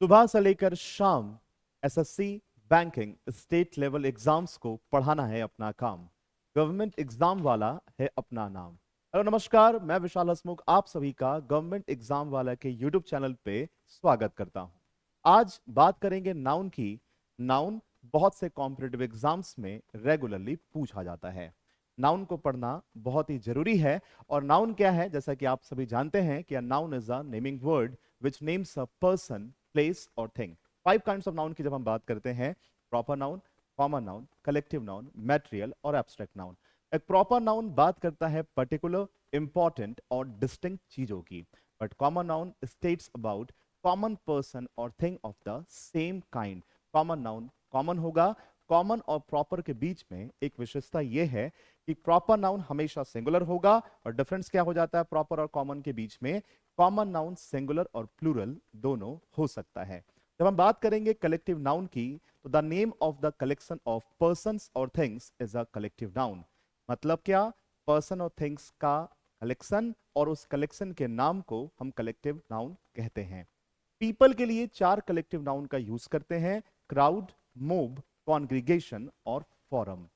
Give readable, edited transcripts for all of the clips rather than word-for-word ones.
सुबह से लेकर शाम SSC, banking, state level exams को पढ़ाना है अपना काम। गवर्नमेंट एग्जाम वाला है अपना नाम। हेलो नमस्कार, मैं विशाल हसमुख आप सभी का गवर्नमेंट एग्जाम वाला के यूट्यूब चैनल पे स्वागत करता हूं। आज बात करेंगे नाउन की। नाउन बहुत से कॉम्पिटिटिव एग्जाम्स में रेगुलरली पूछा जाता है। नाउन को पढ़ना बहुत ही जरूरी है। और नाउन क्या है, जैसा कि आप सभी जानते हैं कि noun is a naming word which names a person, place और थिंग। 5 काइंड्स ऑफ नाउन की जब हम बात करते हैं, proper noun, common noun, collective noun, material और एब्स्ट्रैक्ट नाउन। एक प्रॉपर नाउन बात करता है पर्टिकुलर, इंपॉर्टेंट और डिस्टिंक्ट चीजों की, but common noun states about common person और thing of the same kind. Common noun common होगा। कॉमन और प्रॉपर के बीच में एक विशेषता यह है कि प्रॉपर नाउन हमेशा सिंगुलर होगा। और डिफरेंस क्या हो जाता है प्रॉपर और कॉमन के बीच में? कॉमन नाउन सिंगुलर और प्लूरल दोनों हो सकता है। जब हम बात करेंगे कलेक्टिव नाउन की, तो the name of the collection of persons और things is a collective noun. मतलब क्या? पर्सन और थिंग्स का कलेक्शन, और उस कलेक्शन के नाम को हम कलेक्टिव नाउन कहते हैं। पीपल के लिए 4 कलेक्टिव नाउन का यूज करते हैं: क्राउड, मोब, कॉन्ग्रीगेशन और फॉरम।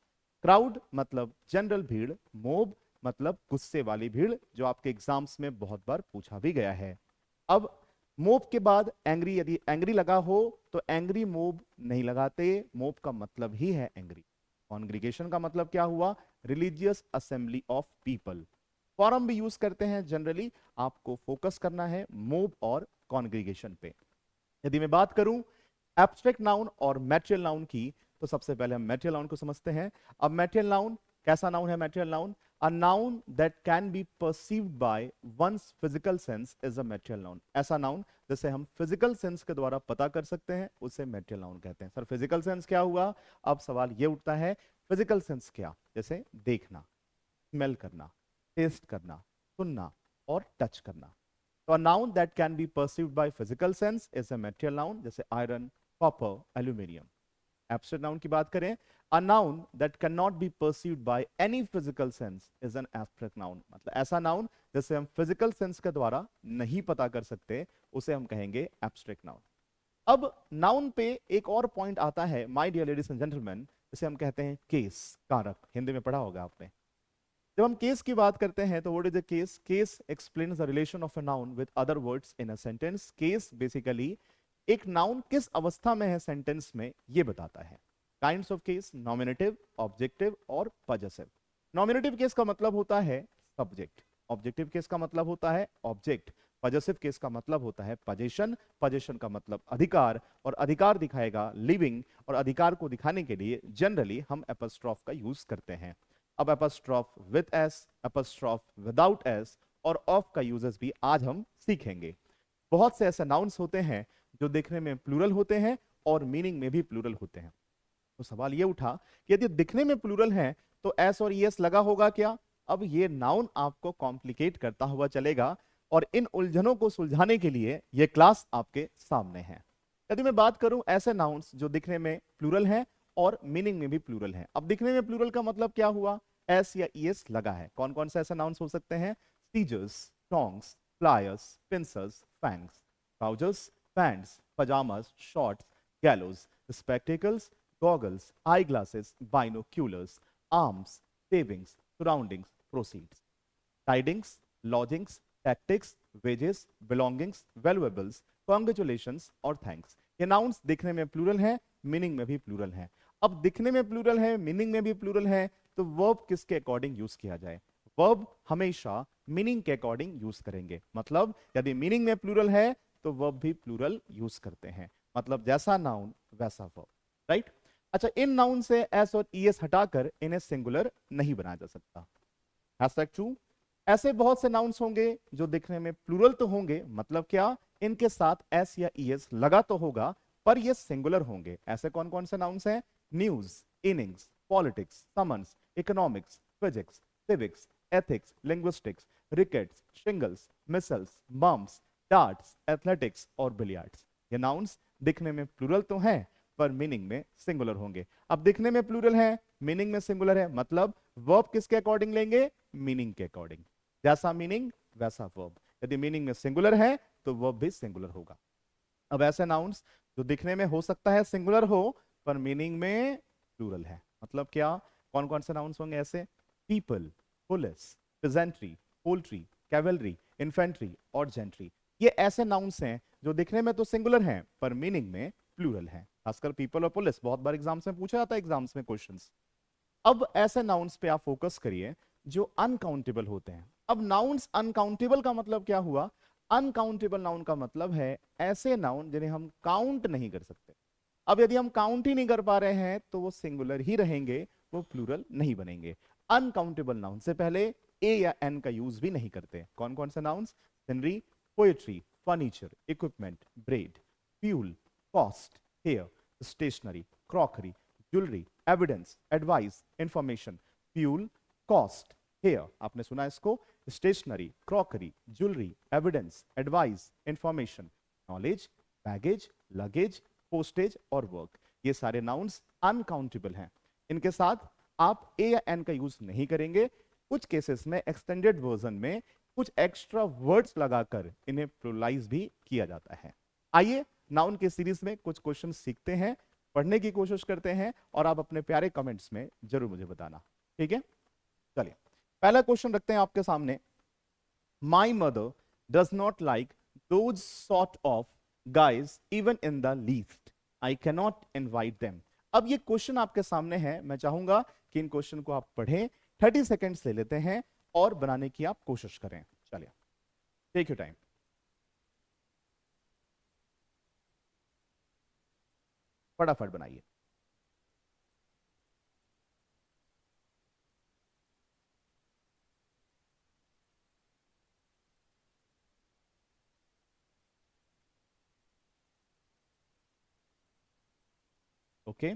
क्राउड मतलब जनरल भीड़, मोब मतलब गुस्से वाली भीड़, जो आपके एग्जाम्स में बहुत बार पूछा भी गया है। अब मोब के बाद एंग्री, यदि एंग्री लगा हो तो एंग्री मोब नहीं लगाते, मोब का मतलब ही है एंग्री। कॉन्ग्रीगेशन का मतलब क्या हुआ? Religious assembly of people. Forum भी यूज करते हैं जनरली, आपको फोकस करना है मोब और कॉन्ग्रीगेशन पे। यदि मैं बात करूं एब्स्ट्रैक्ट नाउन और मैटेरियल नाउन की, तो सबसे पहले हम मैटेरियल नाउन को समझते हैं। अब मैटेरियल नाउन कैसा नाउन है? Material noun a noun that can be perceived by one's physical sense is a material noun. ऐसा नाउन जिसे हम फिजिकल सेंस के द्वारा पता कर सकते हैं, उसे मैटेरियल नाउन कहते हैं। सर फिजिकल सेंस क्या हुआ? अब सवाल ये उठता है, फिजिकल सेंस क्या? जैसे देखना, स्मेल करना, टेस्ट करना, सुनना और टच करना। तो a noun that can be perceived by physical sense is a material noun, जैसे iron, copper, aluminium. Abstract noun की बात करें, a noun that cannot be perceived by any physical sense is an abstract noun। मतलब ऐसा noun जिसे हम physical sense के द्वारा नहीं पता कर सकते, उसे हम कहेंगे एब्स्ट्रैक्ट नाउन। अब नाउन पे एक और पॉइंट आता है my dear ladies and gentleman, जिसे हम कहते हैं केस, कारक। हिंदी में पढ़ा होगा आपने। जब हम केस की बात करते हैं तो what is a case? Case explains the relation of a noun with other words in a sentence. Case basically एक नाउन किस अवस्था में है सेंटेंस में, ये बताता है। Kinds of case: nominative, objective और पजेसिव। नॉमिनेटिव केस का मतलब होता है सब्जेक्ट, ऑब्जेक्टिव केस का मतलब होता है ऑब्जेक्ट, पजेसिव केस का मतलब होता है पजेशन, पजेशन का मतलब अधिकार, और अधिकार दिखाएगा लिविंग, और अधिकार को दिखाने के लिए जनरली हम एपस्ट्रॉफ का यूज करते हैं। अब apostrophe with S, apostrophe without S और ऑफ का यूजेस भी आज हम सीखेंगे। बहुत से ऐसे नाउन्स होते हैं जो दिखने में प्लूरल होते हैं और मीनिंग में भी प्लूरल होते हैं। तो सवाल ये उठा कि यदि दिखने में प्लूरल है तो एस और ईएस लगा होगा क्या? अब ये नाउन आपको कॉम्प्लिकेट करता हुआ चलेगा, और इन उलझनों को सुलझाने के लिए ये क्लास आपके सामने है। यदि मैं बात करूं ऐसे नाउन्स जो दिखने में प्लूरल हैं और मीनिंग में भी प्लूरल हैं। अब दिखने में प्लूरल का मतलब क्या हुआ? एस या ईएस लगा है। कौन कौन से ऐसे नाउन्स हो सकते हैं? Scissors, tongs, pliers, pincers, fangs. Trousers, pants, pyjamas, shorts, gallows, spectacles, goggles, eyeglasses, binoculars, arms, savings, surroundings, proceeds, tidings, lodgings, tactics, wages, belongings, valuables, congratulations और thanks। ये नाउन्स दिखने में प्लूरल हैं, मीनिंग में भी प्लूरल हैं। अब दिखने में प्लूरल है, मीनिंग में भी प्लूरल है, तो वर्ब किसके अकॉर्डिंग यूज किया जाए? वर्ब हमेशा मीनिंग के अकॉर्डिंग यूज करेंगे। मतलब यदि मीनिंग में प्लूरल है तो वर्ब भी प्लूरल यूज करते हैं। मतलब जैसा नाउन वैसा वर्ब, राइट? अच्छा, इन नाउन से एस और ईएस हटाकर इन्हें सिंगुलर नहीं बनाया जा सकता। हैशटैग 2। ऐसे बहुत से नाउन्स होंगे जो दिखने में प्लूरल तो होंगे, मतलब क्या? इनके साथ एस या ईएस लगा तो होगा, पर ये सिंगुलर होंगे। ऐसे कौन कौन से नाउन्स हैं? News, innings, politics, summons, economics, physics, civics, ethics, linguistics, rickets, shingles, measles, बम्स, डार्ट्स, एथलेटिक्स और बिलियर्ड्स। ये नाउन्स दिखने में प्लूरल तो हैं, पर मीनिंग में सिंगुलर होंगे। अब दिखने में प्लूरल है, मीनिंग में सिंगुलर है, मतलब वर्ब किसके अकॉर्डिंग लेंगे? मीनिंग के अकॉर्डिंग। जैसा मीनिंग वैसा वर्ब। यदि मीनिंग में सिंगुलर है तो वर्ब भी सिंगुलर होगा। अब ऐसे नाउन्स जो दिखने में हो सकता है सिंगुलर हो पर मीनिंग में प्लूरल है, मतलब क्या? कौन कौन से नाउन्स होंगे ऐसे? People, police, pageantry, poultry, cavalry, infantry और जेंट्री। ये ऐसे नाउन्स हैं जो दिखने में तो सिंगुलर हैं पर मीनिंग में प्लूरल हैं। खासकर पीपल और पुलिस बहुत बार एग्जाम्स में पूछा जाता है, एग्जाम्स में क्वेश्चंस। अब ऐसे नाउन्स पे आप फोकस करिए जो अनकाउंटेबल होते हैं। अब नाउन्स अनकाउंटेबल का मतलब क्या हुआ? अनकाउंटेबल नाउन का मतलब है ऐसे नाउन जिन्हें हम काउंट नहीं कर सकते। अब यदि हम काउंट ही नहीं कर पा रहे हैं तो वो सिंगुलर ही रहेंगे, वो प्लूरल नहीं बनेंगे। अनकाउंटेबल नाउन से पहले ए या एन का यूज भी नहीं करते। कौन कौन से nouns? Scenery, poetry, furniture, equipment, bread, fuel, cost, hair, stationery, crockery, jewellery, evidence, advice, information, fuel, cost, hair, आपने सुना इसको, stationery, crockery, jewellery, evidence, advice, information, knowledge, baggage, luggage, postage और वर्क। ये सारे नाउन्स अनकाउंटेबल हैं। इनके साथ आप ए या एन का यूज नहीं करेंगे। कुछ केसेस में एक्सटेंडेड वर्जन में कुछ एक्स्ट्रा वर्ड्स लगाकर इन्हें प्लुरलाइज भी किया जाता है। आइए नाउन के सीरीज में कुछ क्वेश्चन सीखते हैं, पढ़ने की कोशिश करते हैं और आप अपने प्यारे कमेंट्स में जरूर मुझे बताना, ठीक है? चलिए पहला क्वेश्चन रखते हैं आपके सामने। My mother does not like those sort of guys even in the least, I cannot invite them. अब ये क्वेश्चन आपके सामने है, मैं चाहूंगा कि इन क्वेश्चन को आप पढ़ें, 30 सेकेंड्स ले लेते हैं और बनाने की आप कोशिश करें। चलिए टेक योर टाइम। फटाफट बनाइए। Okay,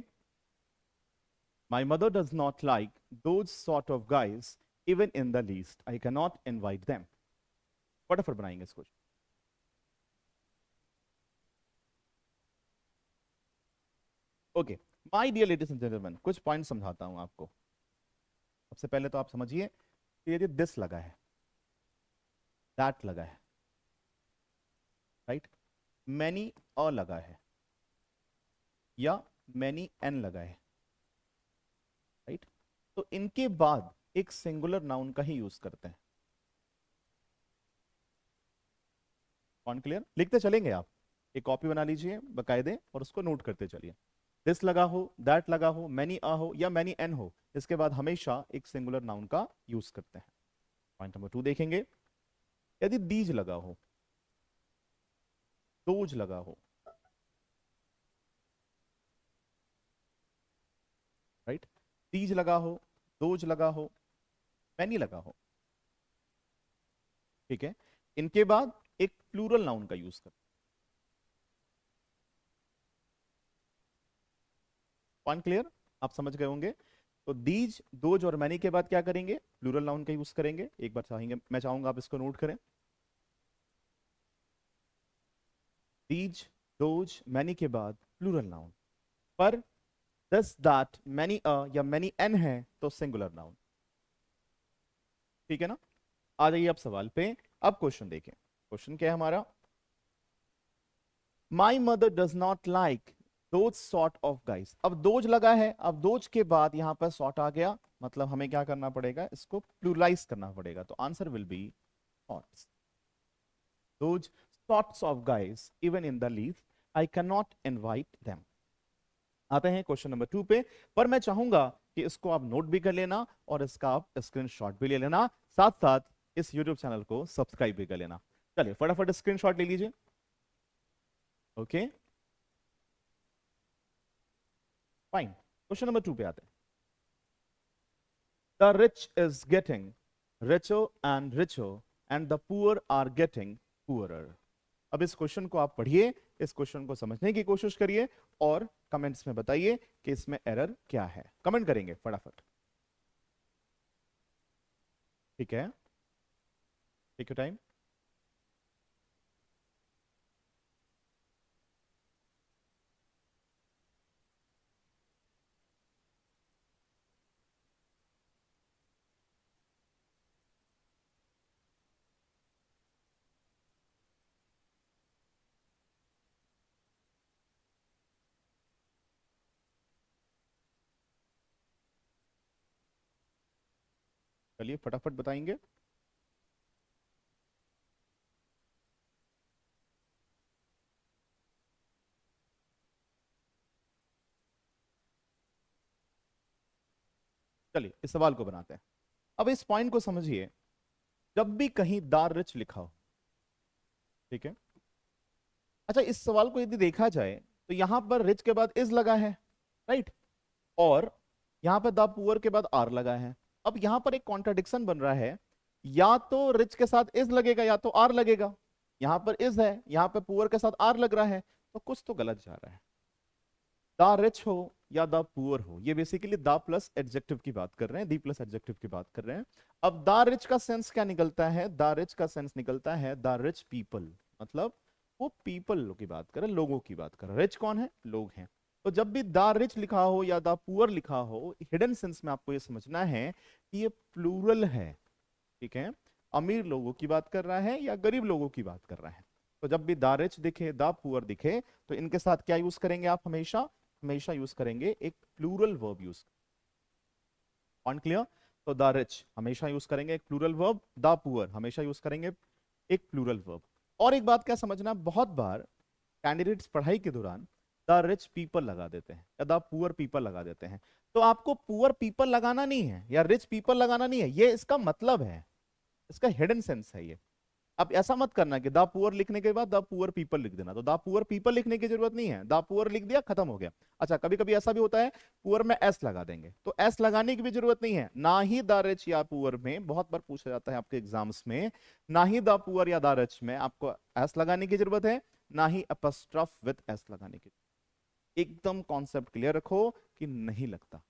my mother does not like those sort of guys even in the least, I cannot invite them। फटाफट बनाएंगे इसको। Okay, my dear ladies and gentleman, कुछ पॉइंट समझाता हूं आपको। सबसे पहले तो आप समझिए कि यदि दिस लगा है, दैट लगा है, राइट, मैनी अ लगा है या मैनी एन लगा है, राइट, तो इनके बाद एक सिंगुलर नाउन का ही यूज करते हैं। कौन क्लियर? लिखते चलेंगे आप, एक कॉपी बना लीजिए बकायदे और उसको नोट करते चलिए। दिस लगा हो, दैट लगा हो, मैनी अ हो या मैनी एन हो, इसके बाद हमेशा एक सिंगुलर नाउन का यूज करते हैं। पॉइंट नंबर 2 देखेंगे। यदि दीज लगा हो, दोज लगा हो, राइट, दीज लगा हो, दोज लगा हो, मैनी लगा हो, ठीक है, इनके बाद एक प्लूरल नाउन का यूज करते हैं। Point clear? आप समझ गए होंगे। तो दीज, दोज और मैनी के बाद क्या करेंगे? प्लूरल नाउन का यूज करेंगे। एक बार चाहेंगे, मैं चाहूंगा आप इसको नोट करें। दीज, दोज, मैनी के बाद प्लूरल नाउन। पर दस, दैट, मैनी अ या मैनी एन है तो सिंगुलर नाउन। ठीक है ना? आ जाइए अब सवाल पे। अब क्वेश्चन देखें। क्वेश्चन क्या है हमारा? My mother does not like those sort of guys. अब दोज लगा है, अब दोज के बाद यहां पर सॉर्ट आ गया, मतलब हमें क्या करना पड़ेगा? इसको प्लूरलाइज करना पड़ेगा। तो answer will be sorts. Those sorts of guys even in the leaf, I can not invite them. आते हैं क्वेश्चन नंबर 2 पे। पर मैं चाहूंगा कि इसको आप नोट भी कर लेना और इसका आप स्क्रीनशॉट भी ले लेना, साथ साथ इस यूट्यूब चैनल को सब्सक्राइब भी कर लेना। चलिए फटाफट स्क्रीनशॉट ले लीजिए। ओके फाइन, क्वेश्चन नंबर 2 पे आते हैं। The rich is getting richer and richer and the poor are getting poorer। अब इस क्वेश्चन को आप पढ़िए, इस क्वेश्चन को समझने की कोशिश करिए और कमेंट्स में बताइए कि इसमें एरर क्या है। कमेंट करेंगे फटाफट, ठीक है? Take your time. चलिए फटाफट बताएंगे। चलिए इस सवाल को बनाते हैं। अब इस पॉइंट को समझिए, जब भी कहीं द रिच लिखा हो, ठीक है। अच्छा, इस सवाल को यदि देखा जाए तो यहां पर रिच के बाद इज लगा है, राइट, और यहां पर द पुअर के बाद आर लगा है। अब यहां पर एक कॉन्ट्राडिक्शन बन रहा है, या तो रिच के साथ इज लगेगा या तो आर लगेगा। यहां पर इज है, यहां पर पुअर के साथ आर लग रहा है, तो कुछ तो गलत जा रहा है। द रिच हो या द पुअर हो, ये बेसिकली द प्लस एडजेक्टिव की बात कर रहे हैं, दी प्लस एडजेक्टिव की बात कर रहे हैं। अब द रिच का सेंस क्या निकलता है? द रिच का सेंस निकलता है द रिच पीपल, मतलब वो पीपल की बात कर रहे हैं, लोगों की बात कर रहे हैं। रिच कौन है? लोग हैं। तो जब भी द रिच लिखा हो या द पुअर लिखा हो, हिडन सेंस में आपको ये समझना है कि ये प्लूरल है, ठीक है। अमीर लोगों की बात कर रहा है या गरीब लोगों की बात कर रहा है। तो जब भी द रिच दिखे, द पुअर दिखे, तो इनके साथ क्या यूज करेंगे आप? हमेशा हमेशा यूज करेंगे एक plural verb use. All clear? तो द रिच हमेशा यूज करेंगे एक प्लूरल वर्ब, द पुअर हमेशा यूज करेंगे एक प्लूरल वर्ब। और एक बात क्या समझना, बहुत बार कैंडिडेट्स पढ़ाई के दौरान द रिच पीपल लगा देते हैं या द पुअर पीपल लगा देते हैं। तो आपको पुअर पीपल लगाना नहीं है या रिच पीपल लगाना नहीं है, ये इसका मतलब है, इसका हिडन सेंस है ये। अब ऐसा मत करना कि द पुअर लिखने के बाद द पुअर पीपल लिख देना, तो द पुअर पीपल लिखने की जरूरत नहीं है, द पुअर लिख दिया, खत्म हो गया। अच्छा, कभी कभी ऐसा भी होता है, पुअर में एस लगा देंगे, तो एस लगाने की भी जरूरत नहीं है। ना ही द रिच या पुअर में, बहुत बार पूछा जाता है आपके एग्जाम्स में, ना ही द पुअर या द रिच में आपको एस लगाने की जरूरत है, ना ही अपस्ट्रफ विद एस लगाने की। एकदम कॉन्सेप्ट क्लियर रखो कि नहीं लगता,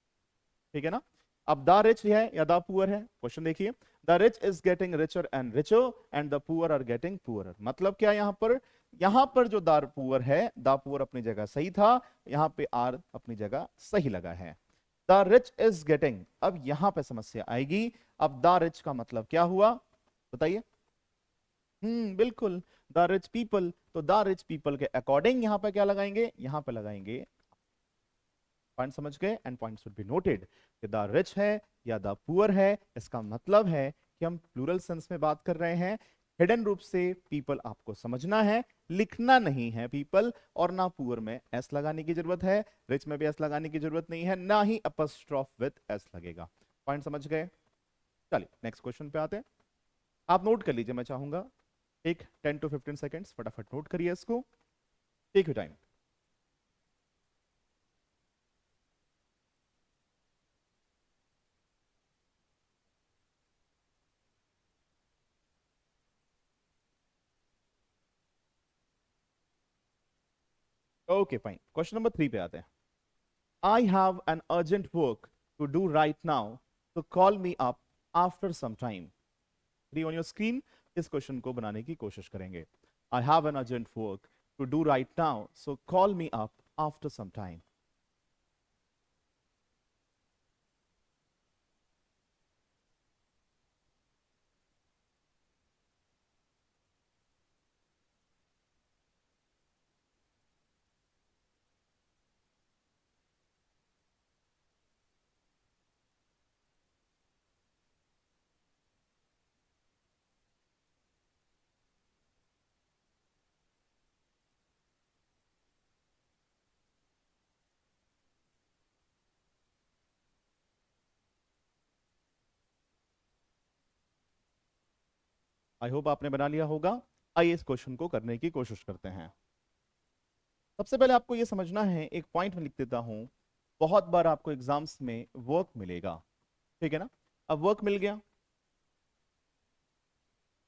ठीक है ना। अब द रिच है या द पुअर है, क्वेश्चन देखिए। The rich is getting richer and richer and the poor are getting poorer. मतलब क्या यहां पर? यहां पर जो द पुअर है, द पुअर अपनी जगह सही था, यहां पे आर अपनी जगह सही लगा है। द रिच इज गेटिंग, अब यहां पे समस्या आएगी। अब द रिच का मतलब क्या हुआ बताइए? बिल्कुल, द रिच पीपल। तो द रिच पीपल के अकॉर्डिंग यहां पे क्या लगाएंगे? यहां पे लगाएंगे। पॉइंट समझ गए? And point should be noted कि द रिच है या द पुअर है, इसका मतलब है कि हम प्लूरल सेंस में बात कर रहे हैं। हिडन रूप से पीपल आपको समझना है, लिखना नहीं है पीपल, और ना पुअर में एस लगाने की जरूरत है, रिच में भी एस लगाने की जरूरत नहीं है, ना ही अपस्ट्रॉफ विद एस लगेगा। पॉइंट समझ गए? चलिए नेक्स्ट क्वेश्चन पे आते हैं। आप नोट कर लीजिए, मैं चाहूंगा एक 10 to 15 सेकेंड्स फटाफट नोट करिए इसको, take you time. Okay fine, question number 3 पे आते हैं। I have an urgent work to do right now, so call me up after some time. 3 on your screen, इस क्वेश्चन को बनाने की कोशिश करेंगे। I have an urgent work to do right now, so call me up after some time. I hope आपने बना लिया होगा। आइए इस क्वेश्चन को करने की कोशिश करते हैं। सबसे पहले आपको यह समझना है, एक पॉइंट में लिख देता हूं, बहुत बार आपको एग्जाम्स में वर्क मिलेगा, ठीक है ना। अब वर्क मिल गया,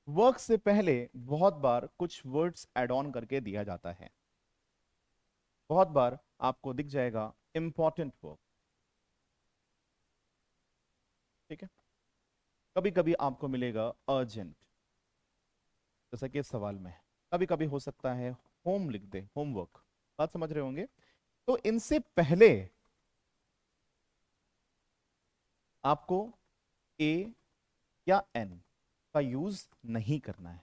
वर्क से पहले बहुत बार कुछ वर्ड्स एड ऑन करके दिया जाता है। बहुत बार आपको दिख जाएगा इंपॉर्टेंट वर्क, ठीक है। कभी कभी आपको मिलेगा अर्जेंट, जैसा कि इस सवाल में है। कभी कभी हो सकता है होम लिख दे, होमवर्क। बात समझ रहे होंगे। तो इनसे पहले आपको ए या एन का यूज नहीं करना है,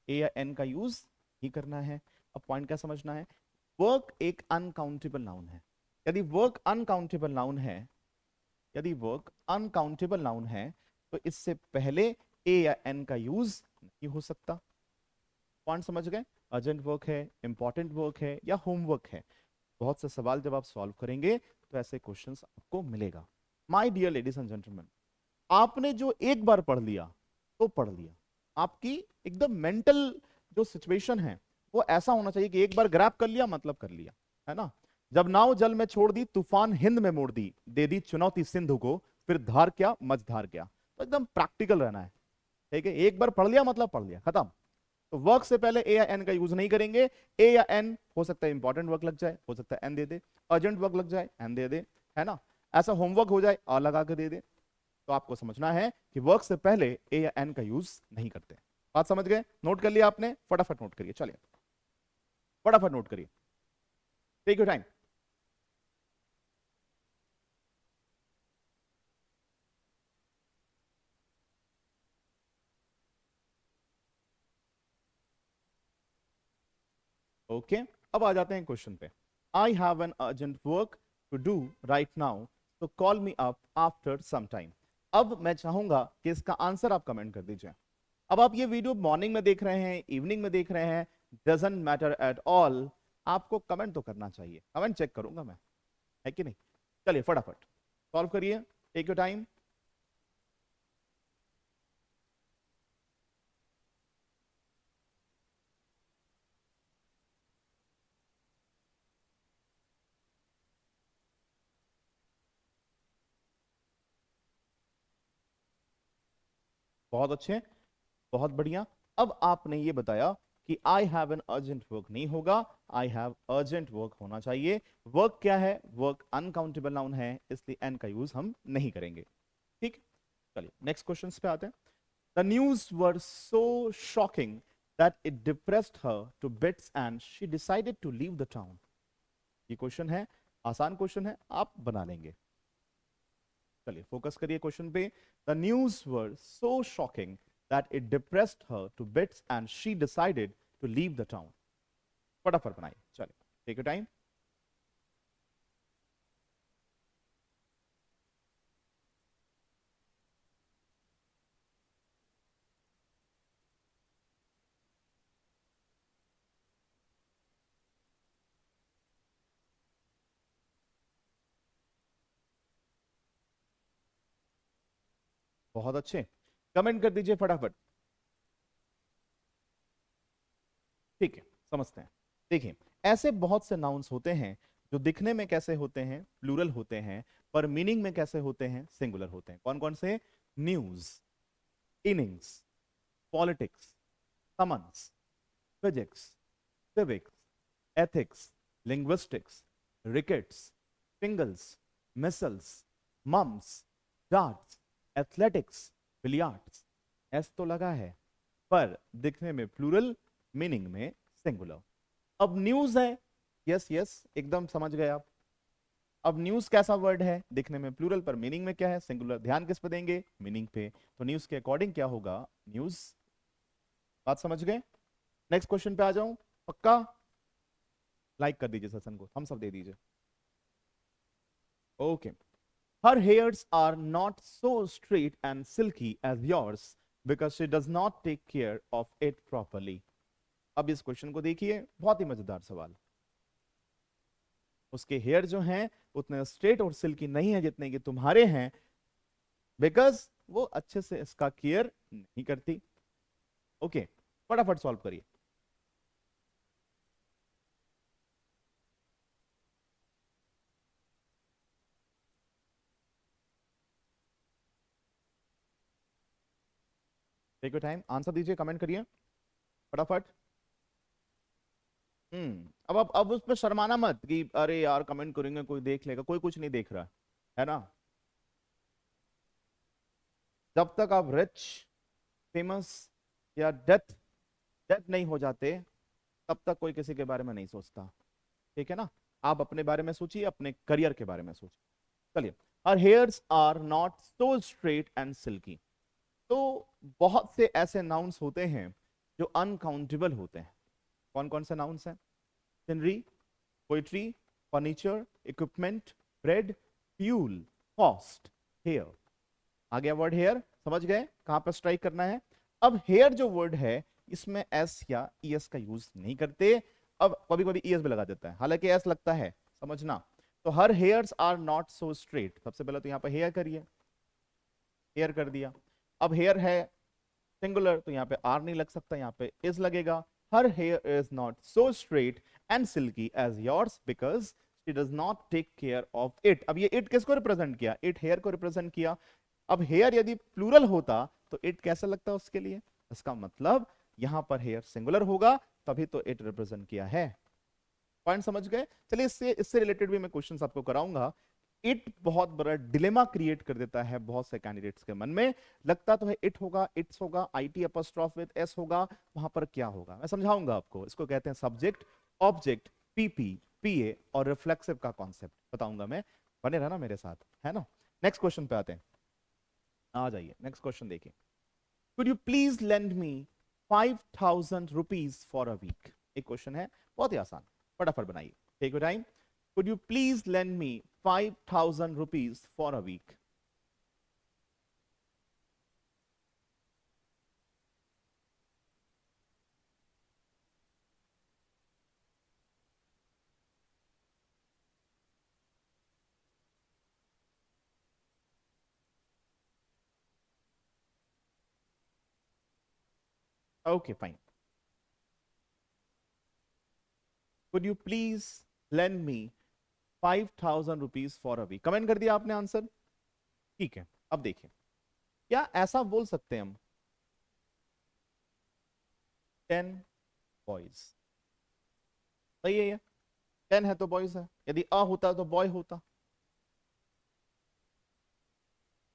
ए या एन का यूज ही करना है। अब पॉइंट क्या समझना है? वर्क एक अनकाउंटेबल नाउन है। यदि वर्क अनकाउंटेबल नाउन है, यदि वर्क अनकाउंटेबल नाउन है, तो इससे पहले ए या एन का यूज नहीं हो सकता। पॉइंट समझ गए? अर्जेंट वर्क है, इंपॉर्टेंट वर्क है या होमवर्क है, बहुत से सवाल जब आप सॉल्व करेंगे तो ऐसे क्वेश्चंस आपको मिलेगा। My dear ladies and gentleman, आपने जो एक बार पढ़ लिया तो पढ़ लिया। आपकी एकदम मेंटल जो सिचुएशन है वो ऐसा होना चाहिए कि एक बार ग्रैब कर लिया मतलब कर लिया, है ना। जब नाव जल में छोड़ दी, तूफान हिंद में मोड़ दी, दे दी चुनौती सिंधु को, फिर धार क्या मझधार क्या। तो एकदम प्रैक्टिकल रहना है, ठीक है। एक बार पढ़ लिया मतलब पढ़ लिया, खत्म। तो वर्क से पहले ए या एन का यूज नहीं करेंगे। ए या एन हो सकता है इंपॉर्टेंट वर्क लग जाए, हो सकता है एन दे दे, अर्जेंट वर्क लग जाए एन दे दे, है ना। ऐसा होमवर्क हो जाए आ लगा के दे दे। तो आपको समझना है कि वर्क से पहले ए या एन का यूज नहीं करते। बात समझ गए? नोट कर लिया आपने? फटाफट नोट करिए, चलिए फटाफट नोट करिए, टेक योर टाइम। ओके, अब आ जाते हैं क्वेश्चन पे। I have an urgent work to do right now, तो call me up after some time. अब मैं चाहूंगा कि इसका आंसर आप कमेंट कर दीजिए। अब आप ये वीडियो मॉर्निंग में देख रहे हैं, इवनिंग में देख रहे हैं, डजेंट मैटर एट ऑल, आपको कमेंट तो करना चाहिए। कमेंट चेक करूंगा मैं, है कि नहीं। चलिए फटाफट सॉल्व करिए, टेक योर टाइम। बहुत अच्छे, बहुत बढ़िया। अब आपने ये बताया कि आई हैव एन अर्जेंट वर्क नहीं होगा, आई हैव अर्जेंट वर्क होना चाहिए। वर्क क्या है? वर्क अनकाउंटेबल नाउन है, इसलिए एन का यूज हम नहीं करेंगे। ठीक, चलिए नेक्स्ट क्वेश्चन पे आते हैं। The news were so shocking that it depressed her to bits and she decided to leave the town. ये क्वेश्चन है, आसान क्वेश्चन है, आप बना लेंगे। चलिए फोकस करिए क्वेश्चन पे। The news were so shocking that it depressed her to bits and she decided to leave the town. फटाफट बनाइए, चलिए टेक योर टाइम। बहुत अच्छे, कमेंट कर दीजिए फटाफट। ठीक है, समझते हैं। देखिए, ऐसे बहुत से नाउन्स होते हैं जो दिखने में कैसे होते हैं, प्लूरल होते हैं, पर मीनिंग में कैसे होते हैं, सिंगुलर होते हैं। कौन कौन से? News, innings, politics, summons, physics, civics, ethics, linguistics, rickets, shingles, missiles, mumps, darts, athletics, billiards। S तो लगा है, पर दिखने में प्लूरल, मीनिंग में सिंगुलर। अब न्यूज है, यस यस एकदम समझ गए आप। अब न्यूज कैसा वर्ड है? दिखने में प्लूरल पर मीनिंग में क्या है? सिंगुलर। ध्यान किस पे देंगे? मीनिंग पे। तो न्यूज के अकॉर्डिंग क्या होगा? न्यूज। बात समझ गए? नेक्स्ट क्वेश्चन पे आ जाऊं, पक्का? लाइक कर दीजिए सेशन को, हम सब दे दीजिए। Okay, her hairs are not so straight and silky as yours because she does not take care of it properly. अब इस क्वेश्चन को देखिए, बहुत ही मजेदार सवाल। उसके हेयर जो हैं उतने स्ट्रेट और सिल्की नहीं है जितने कि तुम्हारे हैं, बिकॉज वो अच्छे से इसका केयर नहीं करती। ओके, फटाफट सॉल्व करिए। टेक योर टाइम, आंसर दीजिए, कमेंट करिए फटाफट। अब उस पर शर्माना मत कि अरे यार कमेंट करेंगे कोई देख लेगा, कोई कुछ नहीं देख रहा है ना। जब तक आप रिच, फेमस या डेथ डेथ नहीं हो जाते, तब तक कोई किसी के बारे में नहीं सोचता, ठीक है ना। आप अपने बारे में सोचिए, अपने करियर के बारे में सोचिए। चलिए, her hairs are not so straight and silky. तो बहुत से ऐसे नाउन्स होते हैं जो अनकाउंटेबल होते हैं। कौन कौन से नाउन्स हैं? Scenery, poetry, furniture, equipment, bread, fuel, cost, hair. आ गया वर्ड हेयर, समझ गए कहां पर स्ट्राइक करना है। अब हेयर जो वर्ड है इसमें एस या ईएस का यूज नहीं करते। अब कभी कभी ईएस भी लगा देता है, हालांकि एस लगता है, समझना। तो her hairs are not so straight, सबसे पहले तो यहां पर हेयर करिए, हेयर कर दिया। अब हेयर है सिंगुलर तो यहाँ पे आर नहीं लग सकता, यहाँ पे इज लगेगा। Her hair is not so straight and silky as yours because she does not take care of it. अब ये इट किसको रिप्रेजेंट किया? इट हेयर को रिप्रेजेंट किया। अब हेयर यदि प्लूरल होता तो इट कैसा लगता उसके लिए? इसका मतलब यहां पर हेयर सिंगुलर होगा, तभी तो इट रिप्रेजेंट किया है। पॉइंट समझ गए? चलिए इससे इससे रिलेटेड भी मैं क्वेश्चंस आपको कराऊंगा। इट बहुत बड़ा डिलेमा क्रिएट कर देता है बहुत से कैंडिडेट्स के मन में। लगता तो है इट होगा, इट्स होगा, आईटी अपॉस्ट्रोफ विद एस होगा, वहां पर क्या होगा मैं समझाऊंगा आपको। इसको कहते हैं सब्जेक्ट ऑब्जेक्ट पीपी पीए और रिफ्लेक्सिव का कॉन्सेप्ट बताऊंगा मैं। बने रहना मेरे साथ, है ना। नेक्स्ट क्वेश्चन पे आते हैं, आ जाइए नेक्स्ट क्वेश्चन देखिए। Could you please lend me 5,000 rupees for a week. एक क्वेश्चन है बहुत ही आसान, फटाफट बनाइए, take your time. Could you please lend me 5,000 rupees for a week? Okay, fine. Could you please lend me 5,000 rupees for a week? Comment कर दिया आपने आंसर, ठीक है। अब देखिए, क्या ऐसा बोल सकते हैं हम 10 बॉयज, सही है ये? 10 है तो बॉयज है, यदि अ होता तो बॉय होता।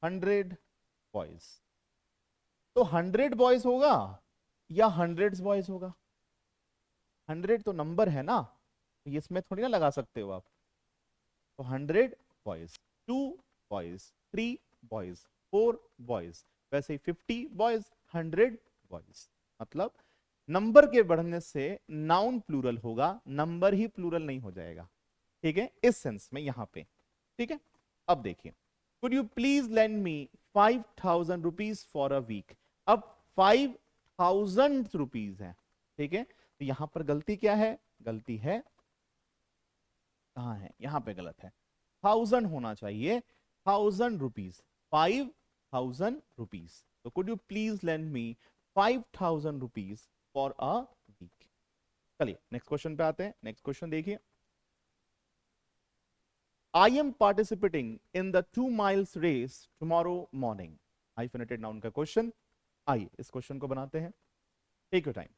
100 बॉयज, तो 100 बॉयज होगा या हंड्रेड्स बॉयज होगा? 100 तो नंबर है ना, तो ये इसमें थोड़ी ना लगा सकते हो आप। तो 100 बॉयज, 2 बॉयज, 3 बॉयज, 4 बॉयज, वैसे ही 50 बॉयज, 100 बॉयज। मतलब नंबर के बढ़ने से नाउन प्लूरल होगा, नंबर ही प्लूरल नहीं हो जाएगा, ठीक है, इस सेंस में यहां पे, ठीक है। अब देखिए, could you please lend me 5,000 rupees for a week. अब 5,000 रुपीज है, ठीक है, तो यहां पर गलती क्या है? गलती है, कहां है? यहां पे गलत है, 1000 होना चाहिए, 1000 रुपीज, 5,000 रुपीज। तो could you please lend me 5,000 rupees for a week. चलिए नेक्स्ट क्वेश्चन पे आते हैं। नेक्स्ट क्वेश्चन देखिए, I am participating in the 2 miles race tomorrow morning. Hyphenated noun का क्वेश्चन। आइए इस क्वेश्चन को बनाते हैं, टेक योर टाइम।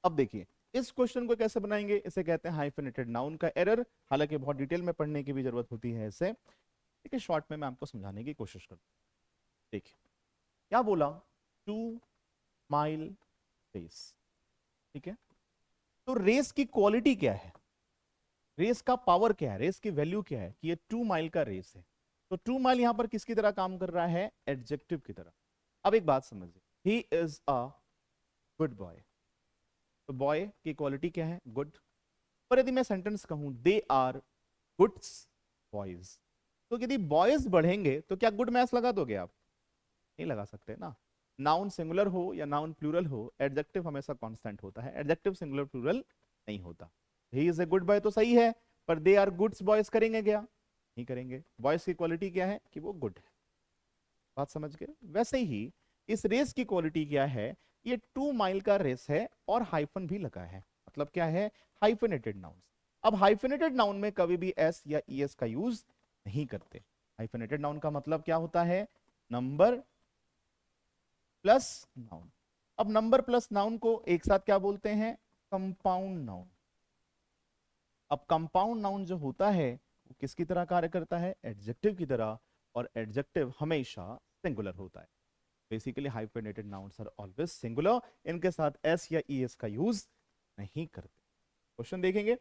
अब देखिए इस क्वेश्चन को कैसे बनाएंगे, इसे कहते हैं हाइफेनेटेड नाउन का एरर। हालांकि बहुत डिटेल में पढ़ने की भी जरूरत होती है इसे, ठीक है, शॉर्ट में मैं आपको समझाने की कोशिश करूँ। देखिए क्या बोला, 2 माइल रेस, ठीक है। तो रेस की क्वालिटी क्या है, रेस का पावर क्या है, रेस की वैल्यू क्या है कि ये 2 माइल का रेस है। तो 2 माइल यहां पर किसकी तरह काम कर रहा है? एडजेक्टिव की तरह। अब एक बात समझिए, he is a good boy, तो बॉय की क्वालिटी क्या है? गुड। पर यदि मैं सेंटेंस कहूं दे आर गुड्स बॉयज, तो यदि बॉयज बढ़ेंगे तो क्या गुड मैच लगा दोगे आप? नहीं लगा सकते ना। नाउन सिंगुलर हो या नाउन प्लूरल हो, एडजेक्टिव हमेशा कांस्टेंट होता है, एडजेक्टिव सिंगुलर प्लूरल नहीं होता। He is a good boy तो सही है, पर दे आर गुड्स बॉयज करेंगे क्या? नहीं करेंगे। बॉयज की क्वालिटी क्या है? कि वो गुड है। बात समझ गए? वैसे ही इस रेस की क्वालिटी क्या है? ये 2 माइल का रेस है और हाइफन भी लगा है, मतलब क्या है? हाइफेनेटेड नाउन। अब हाइफिनेटेड नाउन में कभी भी एस या ईएस का यूज नहीं करते। हाइफिनेटेड नाउन का मतलब क्या होता है? Number plus noun. अब नंबर प्लस नाउन को एक साथ क्या बोलते हैं? Compound noun. अब कंपाउंड नाउन जो होता है वो किसकी तरह कार्य करता है? एडजेक्टिव की तरह, और एडजेक्टिव हमेशा सिंगुलर होता है। Basically hyphenated nouns are always singular, इनके साथ एस या ईएस का यूज नहीं करते। क्वेश्चन देखेंगे।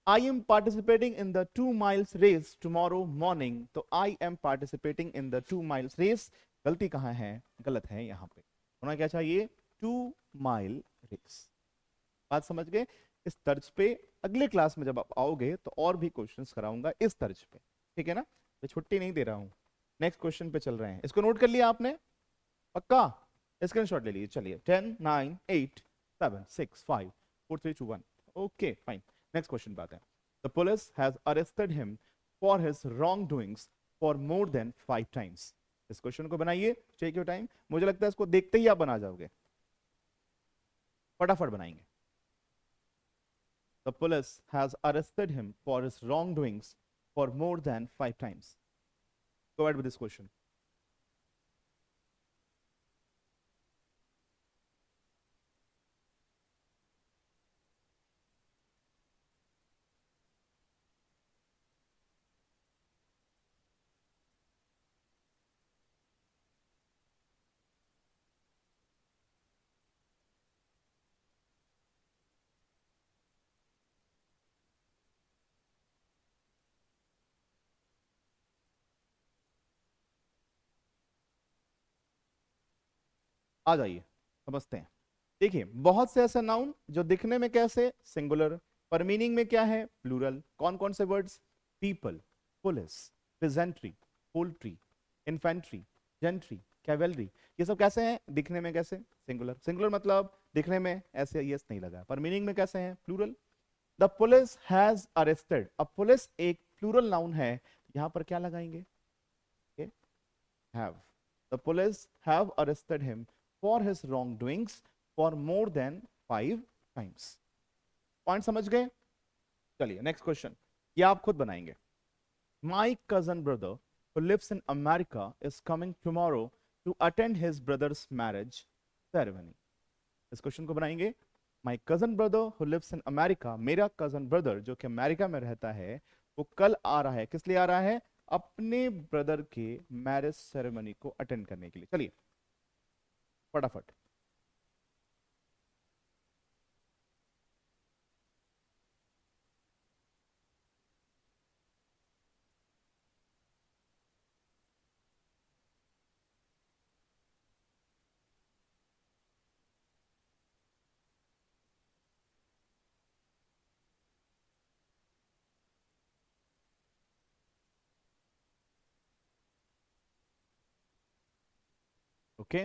I am participating in the 2 miles race tomorrow morning. तो I am participating in the 2 miles race, गलती कहां है? गलत है यहां पे, होना क्या चाहिए? 2 mile रेस। बात समझ गए? इस तर्ज पे अगले क्लास में जब आप आओगे तो और भी क्वेश्चंस कराऊंगा इस तर्ज पे, ठीक है ना? मैं छुट्टी नहीं दे रहा हूं। नेक्स्ट क्वेश्चन पे चल रहे हैं। इसको नोट कर लिया आपने? पक्का? स्क्रीनशॉट ले लीजिए। चलिए 10 9 8 7 6 5 4 3 2 1। Okay fine. नेक्स्ट क्वेश्चन पे आते हैं। The police has arrested him for his wrong doings for more than 5 times। इस क्वेश्चन को बनाइए, टेक योर टाइम। मुझे लगता है इसको देखते ही आप बना जाओगे, फटाफट बनाएंगे। The police has arrested him for his wrongdoings for more than 5 times. Go ahead with this question. आ जाइए, समझते हैं। देखिए, बहुत से ऐसे नाउन जो दिखने में कैसे सिंगुलर, पर मीनिंग में क्या है? प्लूरल। कौन कौन से words? People, police, pageantry, poultry, infantry, gentry, cavalry. ये सब कैसे हैं? दिखने में कैसे? सिंगुलर। सिंगुलर मतलब दिखने में ऐसे यस नहीं लगा, पर मीनिंग में कैसे हैं? Plural. The police has arrested. अब पुलिस एक प्लूरल नाउन है, यहां पर क्या लगाएंगे? have. The police have arrested him for his wrongdoings for more than 5 times. Point समझ गए? चलिए नेक्स्ट क्वेश्चन, ये आप खुद बनाएंगे। My cousin brother who lives in America is coming tomorrow to attend his brother's marriage ceremony. इस question को बनाएंगे। My cousin brother who lives in America, मेरा cousin brother जो कि अमेरिका में रहता है, वो कल आ रहा है। किस लिए आ रहा है? अपने ब्रदर के मैरिज सेरेमनी को अटेंड करने के लिए। चलिए फटाफट। ओके,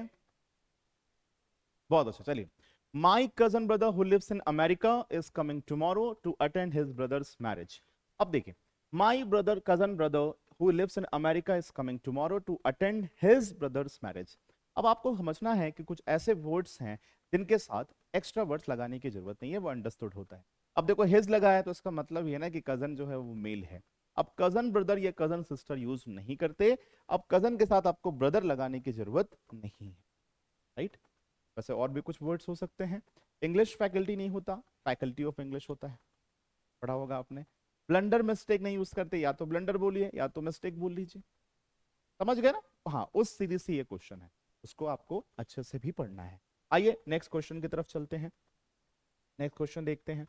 बहुत अच्छा। चलिए, my cousin brother who lives in America is coming tomorrow to attend his brother's marriage. अब देखिए, my brother, cousin brother who lives in America is coming tomorrow to attend his brother's marriage. अब आपको समझना है कि कुछ ऐसे words हैं जिनके साथ एक्स्ट्रा वर्ड्स लगाने की जरूरत नहीं है, वो अंडरस्टूड होता है। अब देखो, हिज लगा है तो इसका मतलब ये ना कि कजन जो है वो मेल है। अब कजन ब्रदर या कजन सिस्टर यूज नहीं करते। अब कजन के साथ आपको ब्रदर लगाने की जरूरत नहीं है, राइट? वैसे और भी कुछ वर्ड्स हो सकते हैं। इंग्लिश फैकल्टी नहीं होता, फैकल्टी ऑफ इंग्लिश होता है, पढ़ा होगा आपने। ब्लंडर मिस्टेक नहीं यूज करते, या तो ब्लंडर बोलिए या तो मिस्टेक बोल लीजिए। समझ गए ना? हाँ, उस सीरीज से ये क्वेश्चन है, उसको आपको अच्छे से भी पढ़ना है। आइए नेक्स्ट क्वेश्चन की तरफ चलते हैं। नेक्स्ट क्वेश्चन देखते हैं।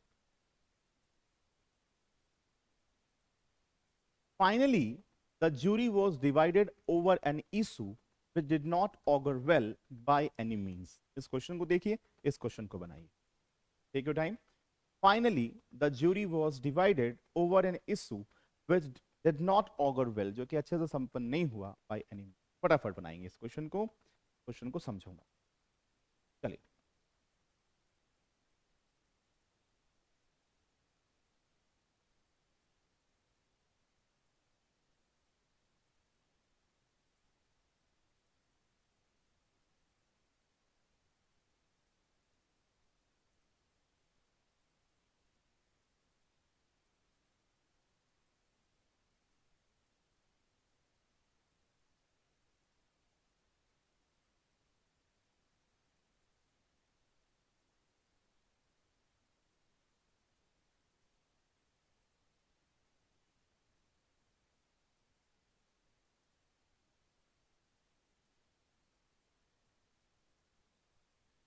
Finally the jury was divided over an issue which did not augur well by any means। इस क्वेश्चन को देखिए, इस क्वेश्चन को बनाइए, take your time. Finally, the jury was divided over an issue which did not augur well, जो कि अच्छे से संपन्न नहीं हुआ by any means। फटाफट बनाएंगे इस क्वेश्चन को समझूंगा। चलिए,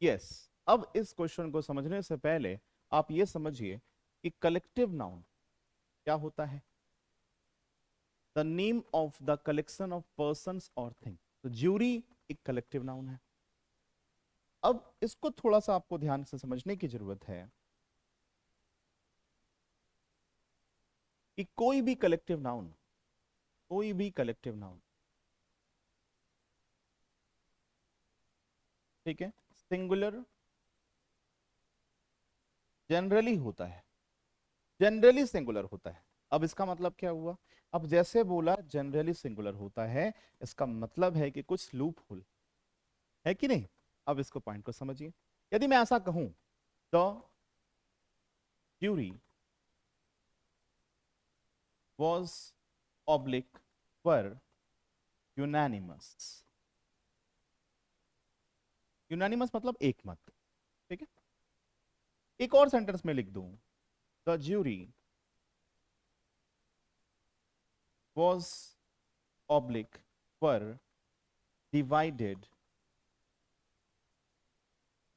यस। अब इस क्वेश्चन को समझने से पहले आप ये समझिए कि कलेक्टिव नाउन क्या होता है। The name of the collection of persons और थिंग। तो ज्यूरी एक कलेक्टिव नाउन है। अब इसको थोड़ा सा आपको ध्यान से समझने की जरूरत है कि कोई भी कलेक्टिव नाउन, कोई भी कलेक्टिव नाउन, ठीक है, सिंगुलर जनरली होता है, जनरली सिंगुलर होता है। अब इसका मतलब क्या हुआ? अब जैसे बोला जनरली सिंगुलर होता है, इसका मतलब है कि कुछ लूप होल है कि नहीं। अब इसको पॉइंट को समझिए। यदि मैं ऐसा कहूं, the jury was oblique were unanimous. Unanimous मतलब एक मत, ठीक है। एक और सेंटेंस में लिख दूं, the jury was oblique were divided.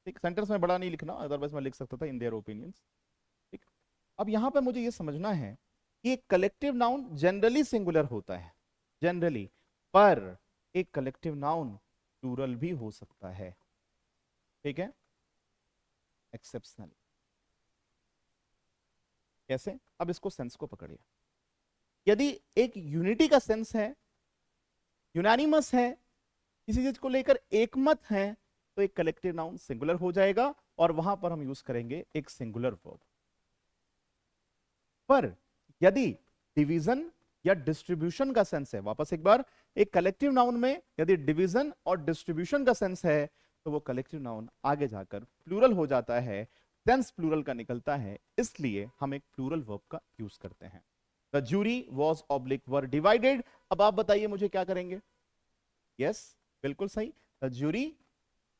ठीक, सेंटेंस में बड़ा नहीं लिखना, अदरवाइज मैं लिख सकता था इन देयर ओपिनियंस। ठीक। अब यहां पर मुझे ये समझना है कि एक कलेक्टिव नाउन जनरली सिंगुलर होता है, जनरली, पर एक कलेक्टिव नाउन प्लूरल भी हो सकता है, ठीक है, एक्सेप्शनल। कैसे? अब इसको सेंस को पकड़िए। यदि एक यूनिटी का सेंस है, यूनानिमस है, किसी चीज को लेकर एकमत है, तो एक कलेक्टिव नाउन सिंगुलर हो जाएगा और वहां पर हम यूज करेंगे एक सिंगुलर वर्ब। पर यदि डिवीजन या डिस्ट्रीब्यूशन का सेंस है, वापस एक बार, एक कलेक्टिव नाउन में यदि डिवीजन और डिस्ट्रीब्यूशन का सेंस है, तो वो कलेक्टिव नाउन आगे जाकर प्लूरल हो जाता है, सेंस प्लूरल का निकलता है, इसलिए हम एक प्लूरल वर्ब का यूज करते हैं। The jury was oblique were divided. अब आप बताइए मुझे क्या करेंगे? यस, बिल्कुल सही, the jury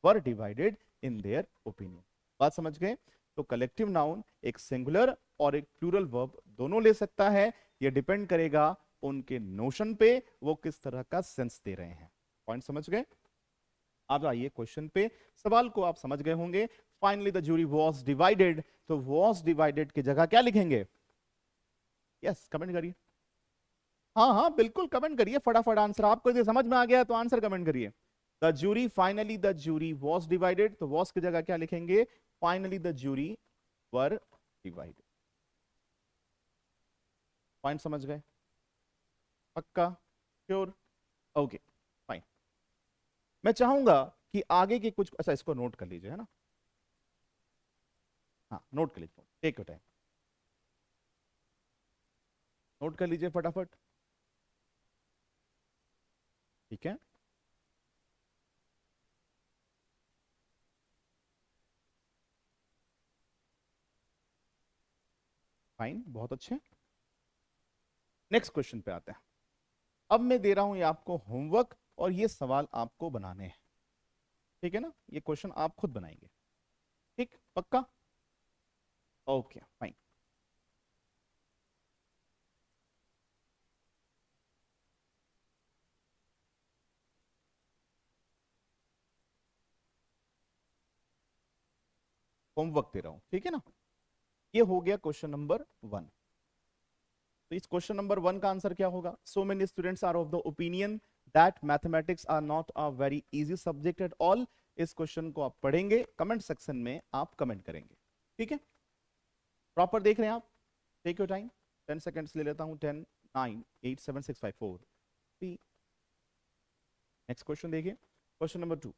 were divided in their opinion. बात समझ गए? तो कलेक्टिव नाउन एक सिंगुलर और एक प्लूरल वर्ब दोनों ले सकता है, ये डिपेंड करेगा उनके नोशन पे, वो किस तरह का सेंस दे रहे हैं। पॉइंट समझ गए? अब आइए क्वेश्चन पे, सवाल को आप समझ गए होंगे। Finally the jury was divided, तो वॉज डिवाइडेड की जगह क्या लिखेंगे? यस, कमेंट करिए। हाँ हाँ बिल्कुल कमेंट करिए, फटाफट आंसर। आपको यदि समझ में आ गया तो आंसर कमेंट करिए। The jury, finally the jury was divided, तो वॉज की जगह क्या लिखेंगे? Finally the jury were divided. Point समझ गए? पक्का? श्योर? Okay, fine. मैं चाहूंगा कि आगे के कुछ, अच्छा इसको नोट कर लीजिए, है ना। हाँ नोट कर लीजिए, टेक योर टाइम, नोट कर लीजिए फटाफट, ठीक है। फाइन, बहुत अच्छे। नेक्स्ट क्वेश्चन पे आते हैं। अब मैं दे रहा हूं ये आपको होमवर्क, और ये सवाल आपको बनाने हैं, ठीक है ना। ये क्वेश्चन आप खुद बनाएंगे, ठीक, पक्का? Okay fine. होमवर्क दे रहा हूं, ठीक है ना। ये हो गया क्वेश्चन नंबर 1। तो इस क्वेश्चन नंबर 1 का आंसर क्या होगा? So many students are of the opinion that mathematics are not a very easy subject at all. इस क्वेश्चन को आप पढ़ेंगे, कमेंट सेक्शन में आप कमेंट करेंगे, ठीक है। प्रॉपर देख रहे हैं आप? टेक योर टाइम, 10 सेकेंड्स ले लेता हूं। 10, 9, 8, 7, 6, 5, 4, 3। नेक्स्ट क्वेश्चन देखिए, question number 2।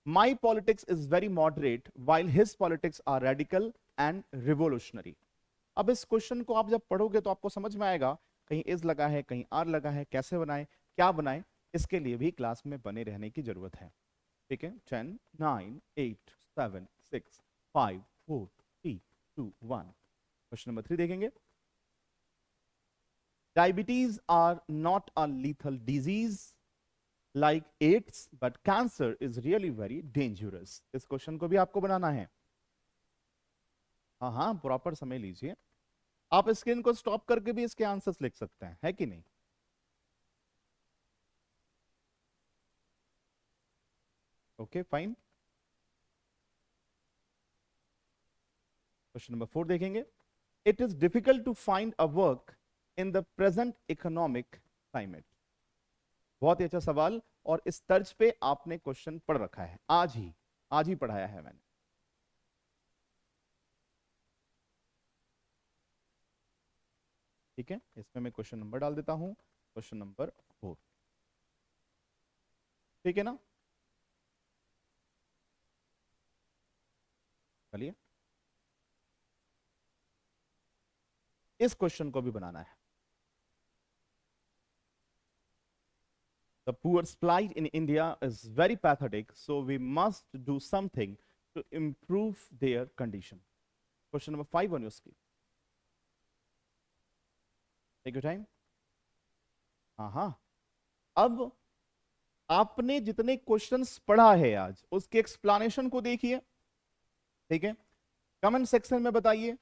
My politics is very moderate while his politics are radical and revolutionary। अब इस क्वेश्चन को आप जब पढ़ोगे तो आपको समझ में आएगा, कहीं इज लगा है, कहीं आर लगा है, कैसे बनाए, क्या बनाए, इसके लिए भी क्लास में बने रहने की जरूरत है, ठीक है। 10, 9, 8, 7, 6, 5, 4, 3, 2, 1। क्वेश्चन नंबर 3 देखेंगे। Diabetes are not a lethal disease like AIDS but cancer is really very dangerous. इस क्वेश्चन को भी आपको बनाना है। हाँ हाँ प्रॉपर समय लीजिए, आप स्क्रीन को स्टॉप करके भी इसके आंसर्स लिख सकते हैं, है कि नहीं। Okay fine. क्वेश्चन नंबर 4 देखेंगे। It is difficult to find a work in the present economic climate. बहुत ही अच्छा सवाल, और इस तर्ज पे आपने क्वेश्चन पढ़ रखा है, आज ही पढ़ाया है मैंने। ठीक है, इसमें मैं क्वेश्चन नंबर डाल देता हूं, क्वेश्चन नंबर 4। ठीक है ना, चलिए इस क्वेश्चन को भी बनाना है। The poor's plight in India is very pathetic, so we must do something to improve their condition. Question number 5 on your screen. Take your time. हाँ, अब आपने जितने क्वेश्चंस पढ़ा है आज, उसके एक्सप्लेनेशन को देखिए। ठीक है, कमेंट सेक्शन में बताइए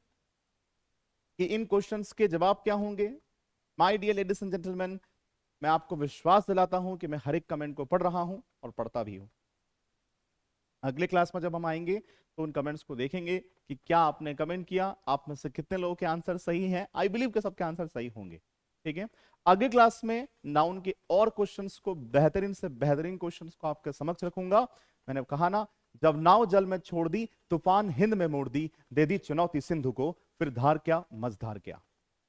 कि इन क्वेश्चंस के जवाब क्या होंगे। My dear ladies and gentleman, मैं आपको विश्वास दिलाता हूं कि मैं हर एक कमेंट को पढ़ रहा हूं और पढ़ता भी हूं। अगले क्लास में जब हम आएंगे तो उन कमेंट्स को देखेंगे कि क्या आपने कमेंट किया, आप में से कितने लोगों के आंसर सही हैं। आई बिलीव कि सबके आंसर सही होंगे। ठीक है, अगले क्लास में नाउन के और क्वेश्चंस को, बेहतरीन से बेहतरीन क्वेश्चंस को आपके समक्ष रखूंगा। मैंने कहा ना, जब नाव जल में छोड़ दी, तूफान हिंद में मोड़ दी, दे दी चुनौती सिंधु को, फिर धार क्या मझधार क्या।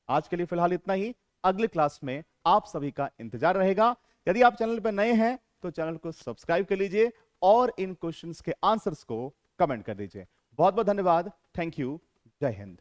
आज के लिए फिलहाल इतना ही, अगले क्लास में आप सभी का इंतजार रहेगा। यदि आप चैनल पर नए हैं तो चैनल को सब्सक्राइब कर लीजिए और इन क्वेश्चंस के आंसर्स को कमेंट कर दीजिए। बहुत बहुत धन्यवाद। Thank you. जय हिंद।